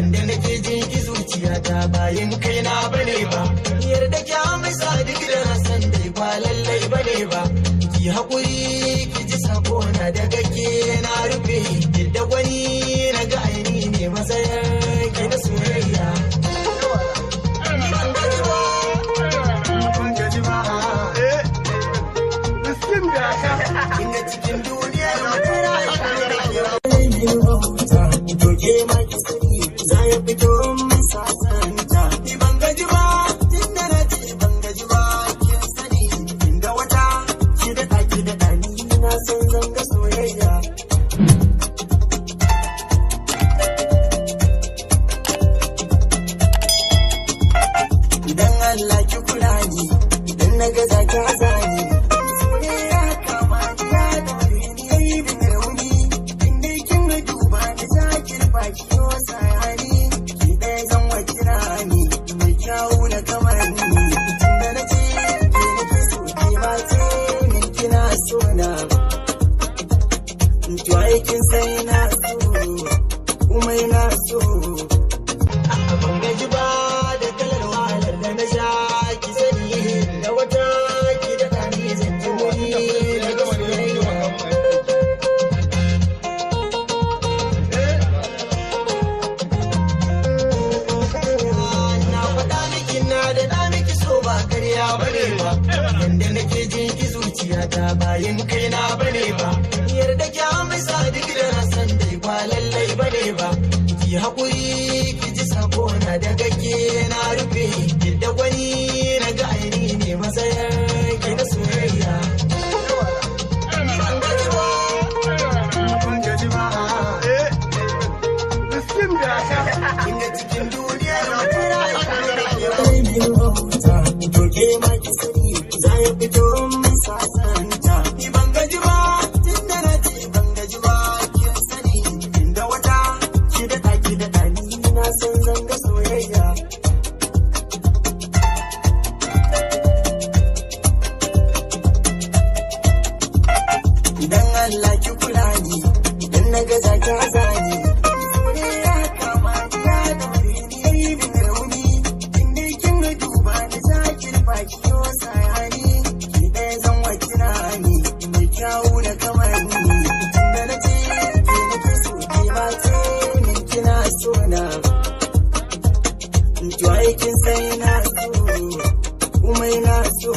yanda nake jin ki zuciyata bayin kaina bane ba yarda ki amsa duk da na san dai ba lallai bane ba ki hakuri ki ji sako na daga ke na rufe da wani na ga aini ne masayar ki na soyayya Inda cikin duniyar to ke ma ki sani za ya fito min sasanta ni ban gaji ba tun da na ce ban gaji ba kin sani inda wata ki da ɗani na san zanga soyayya idan Allah ki kula ni idan na ga zaki azani aikin sai na so kuma na so ban gaji ba da kalar wahalar da na sha ki sani da wata ki da ɗani zan ji wani daga soyayya na faɗa miki na da na miki so ba karya bane ba yanda nake jin ki zuciyata bayin kaina bane ba yarda ki amsa duk da na san dai ba lallai bane ba ki hakuri ki ji sako na daga ke na rufe da wani na ga aini ne masayar ki na soyayya inda cikin duniyar to ke ma ki sani za ya fito min sasanta ni ban gaji ba tun da na ce ban gaji ba kin sani inda wata ki da ɗani na san zanga soyayya idan Allah ki kula ni idan na ga zaki azani soyayya kama ya daure ni yayi min rauni inda kin ga duba ni zaki rufa ki yo sayani ki ɗaya zan wa tunani mai kyawu da kamar ni tunda na ce ke nake so ke ba ce ni kina so na to aikin sai na so kuma na so